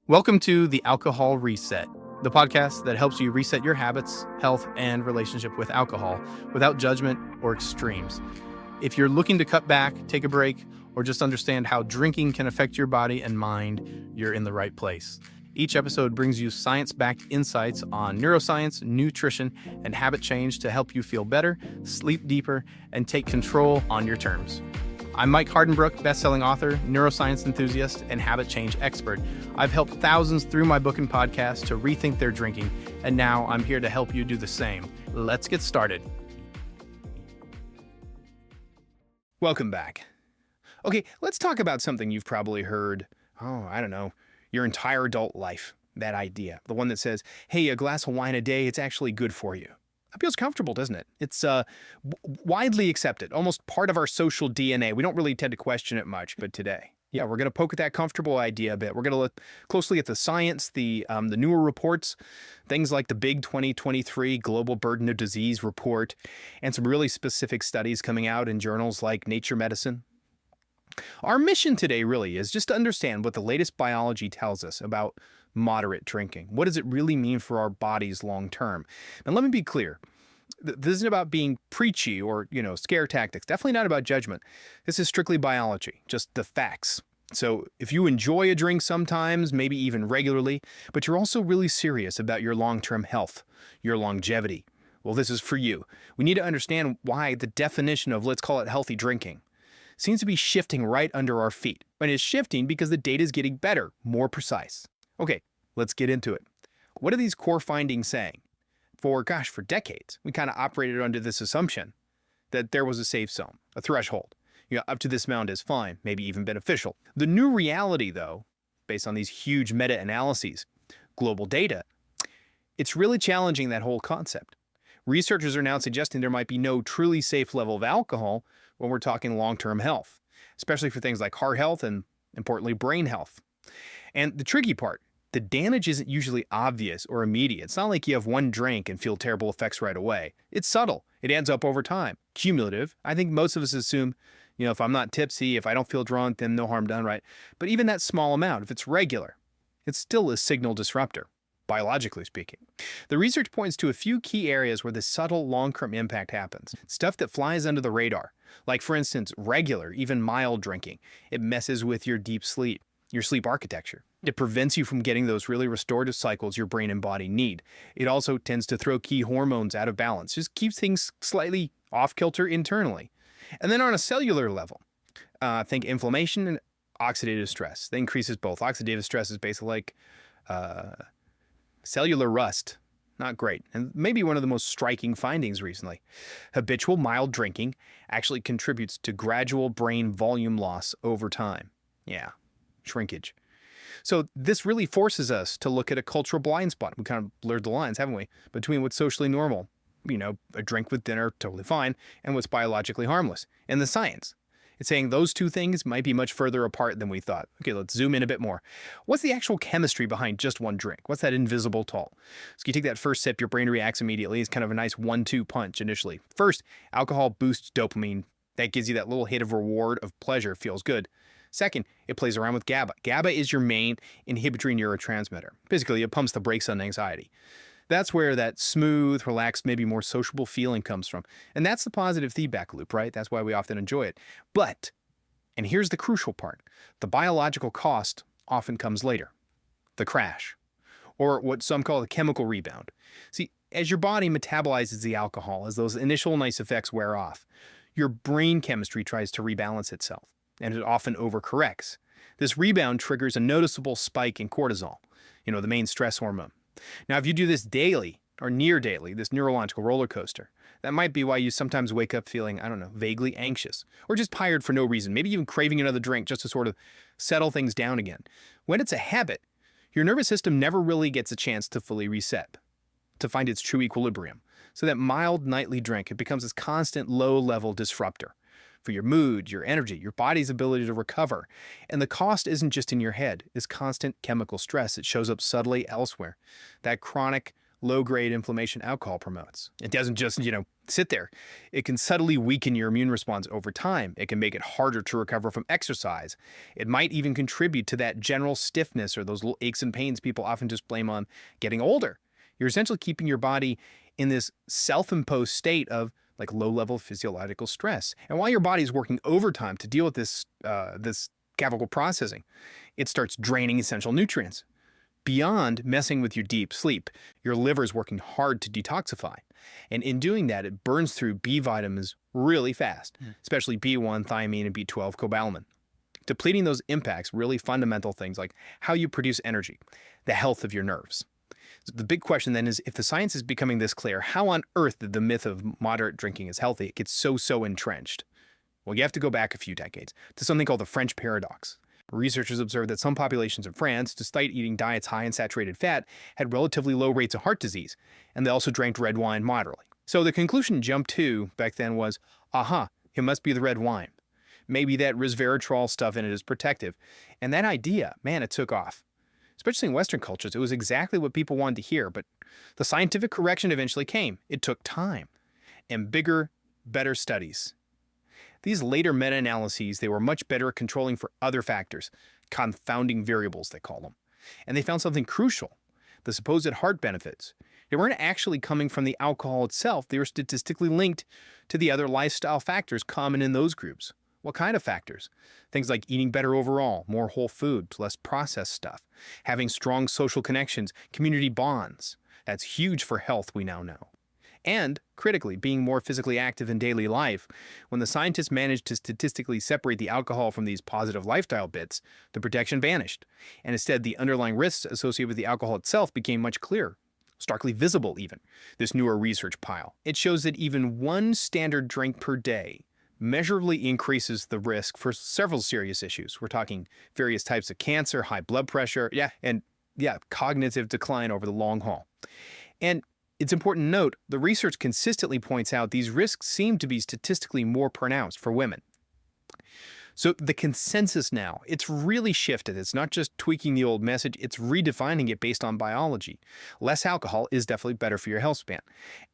Welcome to the Alcohol Reset, the podcast that helps you reset your habits, health, and relationship with alcohol without judgment or extremes. If you're looking to cut back, take a break, or just understand how drinking can affect your body and mind, you're in the right place. Each episode brings you science-backed insights on neuroscience, nutrition, and habit change to help you feel better, sleep deeper, and take control on your terms. I'm Mike Hardenbrook, best-selling author, neuroscience enthusiast, and habit change expert. I've helped thousands through my book and podcast to rethink their drinking, and now I'm here to help you do the same. Let's get started. Welcome back. Okay, let's talk about something you've probably heard, your entire adult life. That idea, the one that says, hey, a glass of wine a day, it's actually good for you. It feels comfortable, doesn't it? It's widely accepted, almost part of our social DNA. We don't really tend to question it much, but today, we're going to poke at that comfortable idea a bit. We're going to look closely at the science, the newer reports, things like the big 2023 Global Burden of Disease report, and some really specific studies coming out in journals like Nature Medicine. Our mission today really is just to understand what the latest biology tells us about moderate drinking. What does it really mean for our bodies long term? And let me be clear. This isn't about being preachy or, scare tactics. Definitely not about judgment. This is strictly biology, just the facts. So if you enjoy a drink sometimes, maybe even regularly, but you're also really serious about your long-term health, your longevity, well, this is for you. We need to understand why the definition of, let's call it healthy drinking, seems to be shifting right under our feet. And it's shifting because the data is getting better, more precise. Okay, let's get into it. What are these core findings saying? For decades, we kind of operated under this assumption that there was a safe zone, a threshold. Up to this amount is fine, maybe even beneficial. The new reality, though, based on these huge meta-analyses, global data, it's really challenging that whole concept. Researchers are now suggesting there might be no truly safe level of alcohol when we're talking long-term health, especially for things like heart health and, importantly, brain health. And the tricky part, the damage isn't usually obvious or immediate. It's not like you have one drink and feel terrible effects right away. It's subtle. It adds up over time. Cumulative. I think most of us assume, if I'm not tipsy, if I don't feel drunk, then no harm done, right? But even that small amount, if it's regular, it's still a signal disruptor, biologically speaking. The research points to a few key areas where this subtle long-term impact happens. Stuff that flies under the radar. Like, for instance, regular, even mild drinking. It messes with your deep sleep, your sleep architecture. It prevents you from getting those really restorative cycles your brain and body need. It also tends to throw key hormones out of balance, just keeps things slightly off-kilter internally. And then on a cellular level, think inflammation and oxidative stress. That increases both. Oxidative stress is basically like cellular rust. Not great. And maybe one of the most striking findings recently. Habitual mild drinking actually contributes to gradual brain volume loss over time. Yeah, shrinkage. So this really forces us to look at a cultural blind spot. We kind of blurred the lines, haven't we? Between what's socially normal, a drink with dinner, totally fine, and what's biologically harmless. And the science. It's saying those two things might be much further apart than we thought. Okay, let's zoom in a bit more. What's the actual chemistry behind just one drink? What's that invisible toll? So you take that first sip, your brain reacts immediately. It's kind of a nice 1-2 punch initially. First, alcohol boosts dopamine. That gives you that little hit of reward of pleasure, feels good. Second, it plays around with GABA. GABA is your main inhibitory neurotransmitter. Basically, it pumps the brakes on anxiety. That's where that smooth, relaxed, maybe more sociable feeling comes from. And that's the positive feedback loop, right? That's why we often enjoy it. But, and here's the crucial part, the biological cost often comes later. The crash, or what some call the chemical rebound. See, as your body metabolizes the alcohol, as those initial nice effects wear off, your brain chemistry tries to rebalance itself, and it often overcorrects. This rebound triggers a noticeable spike in cortisol, the main stress hormone. Now, if you do this daily or near daily, this neurological roller coaster, that might be why you sometimes wake up feeling, vaguely anxious or just tired for no reason, maybe even craving another drink just to sort of settle things down again. When it's a habit, your nervous system never really gets a chance to fully reset, to find its true equilibrium. So that mild nightly drink, it becomes this constant low-level disruptor for your mood, your energy, your body's ability to recover. And the cost isn't just in your head. It's constant chemical stress. It shows up subtly elsewhere. That chronic, low-grade inflammation alcohol promotes. It doesn't just, sit there. It can subtly weaken your immune response over time. It can make it harder to recover from exercise. It might even contribute to that general stiffness or those little aches and pains people often just blame on getting older. You're essentially keeping your body in this self-imposed state of like low-level physiological stress. And while your body is working overtime to deal with this chemical processing, it starts draining essential nutrients. Beyond messing with your deep sleep, your liver is working hard to detoxify. And in doing that, it burns through B vitamins really fast, especially B1, thiamine, and B12, cobalamin. Depleting those impacts really fundamental things like how you produce energy, the health of your nerves. So the big question then is, if the science is becoming this clear, how on earth did the myth of moderate drinking is healthy get so entrenched? Well, you have to go back a few decades to something called the French paradox. Researchers observed that some populations in France, despite eating diets high in saturated fat, had relatively low rates of heart disease, and they also drank red wine moderately. So the conclusion jumped to back then was, it must be the red wine. Maybe that resveratrol stuff in it is protective. And that idea, man, it took off. Especially in Western cultures, it was exactly what people wanted to hear, but the scientific correction eventually came. It took time and bigger, better studies. These later meta-analyses, they were much better at controlling for other factors, confounding variables, they call them. And they found something crucial, the supposed heart benefits. They weren't actually coming from the alcohol itself. They were statistically linked to the other lifestyle factors common in those groups. What kind of factors? Things like eating better overall, more whole foods, less processed stuff, having strong social connections, community bonds. That's huge for health, we now know. And, critically, being more physically active in daily life. When the scientists managed to statistically separate the alcohol from these positive lifestyle bits, the protection vanished. And instead, the underlying risks associated with the alcohol itself became much clearer, starkly visible even, this newer research pile. It shows that even one standard drink per day measurably increases the risk for several serious issues. We're talking various types of cancer, high blood pressure, and cognitive decline over the long haul. And it's important to note, the research consistently points out these risks seem to be statistically more pronounced for women. So the consensus now, it's really shifted. It's not just tweaking the old message, it's redefining it based on biology. Less alcohol is definitely better for your health span.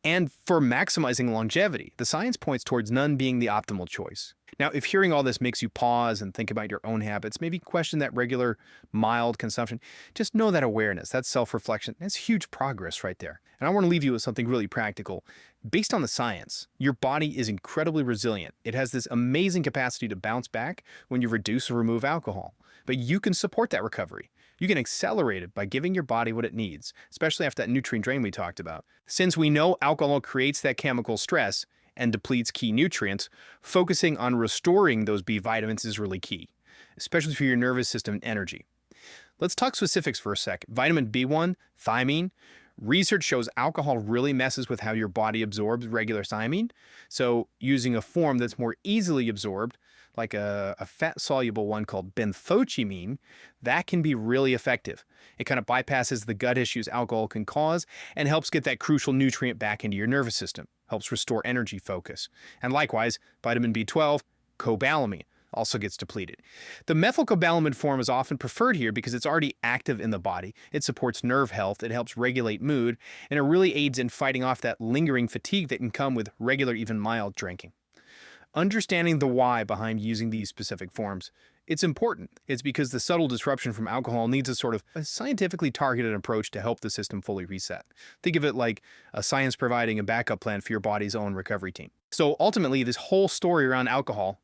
And for maximizing longevity, the science points towards none being the optimal choice. Now, if hearing all this makes you pause and think about your own habits, maybe question that regular, mild consumption, just know that awareness, that self-reflection, that's huge progress right there. And I want to leave you with something really practical. Based on the science, your body is incredibly resilient. It has this amazing capacity to bounce back when you reduce or remove alcohol. But you can support that recovery. You can accelerate it by giving your body what it needs, especially after that nutrient drain we talked about. Since we know alcohol creates that chemical stress and depletes key nutrients, focusing on restoring those B vitamins is really key, especially for your nervous system and energy. Let's talk specifics for a sec. Vitamin B1, thiamine. Research shows alcohol really messes with how your body absorbs regular thiamine. So using a form that's more easily absorbed, like a fat-soluble one called benfotiamine, that can be really effective. It kind of bypasses the gut issues alcohol can cause and helps get that crucial nutrient back into your nervous system, helps restore energy focus. And likewise, vitamin B12, cobalamin, also gets depleted. The methylcobalamin form is often preferred here because it's already active in the body. It supports nerve health, it helps regulate mood, and it really aids in fighting off that lingering fatigue that can come with regular, even mild drinking. Understanding the why behind using these specific forms, it's important. It's because the subtle disruption from alcohol needs a sort of a scientifically targeted approach to help the system fully reset. Think of it like a science providing a backup plan for your body's own recovery team. So ultimately, this whole story around alcohol,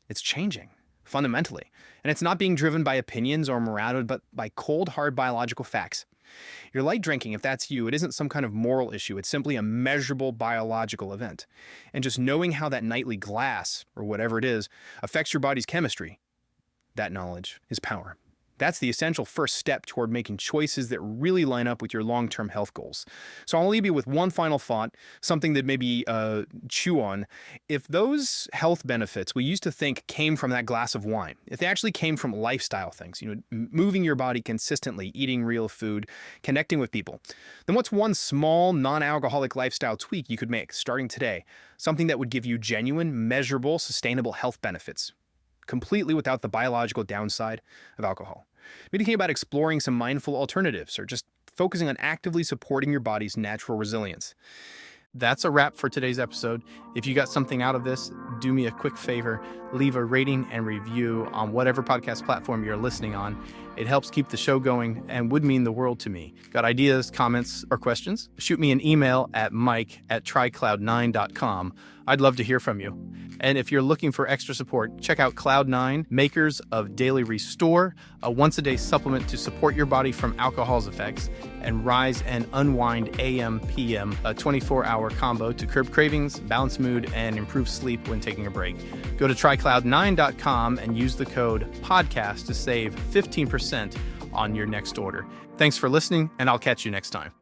it's changing, fundamentally. And it's not being driven by opinions or morality, but by cold, hard biological facts. Your light drinking, if that's you, it isn't some kind of moral issue. It's simply a measurable biological event. And just knowing how that nightly glass, or whatever it is, affects your body's chemistry, that knowledge is power. That's the essential first step toward making choices that really line up with your long-term health goals. So I'll leave you with one final thought, something that maybe chew on. If those health benefits we used to think came from that glass of wine, if they actually came from lifestyle things, moving your body consistently, eating real food, connecting with people, then what's one small non-alcoholic lifestyle tweak you could make starting today? Something that would give you genuine, measurable, sustainable health benefits, completely without the biological downside of alcohol. Maybe thinking about exploring some mindful alternatives or just focusing on actively supporting your body's natural resilience. That's a wrap for today's episode. If you got something out of this, do me a quick favor, leave a rating and review on whatever podcast platform you're listening on. It helps keep the show going and would mean the world to me. Got ideas, comments, or questions? Shoot me an email at mike@trycloud9.com. I'd love to hear from you. And if you're looking for extra support, check out Cloud9, makers of Daily Restore, a once-a-day supplement to support your body from alcohol's effects, and Rise and Unwind AM/PM, a 24-hour combo to curb cravings, balance mood, and improve sleep when taking a break. Go to trycloud9.com and use the code PODCAST to save 15% on your next order. Thanks for listening, and I'll catch you next time.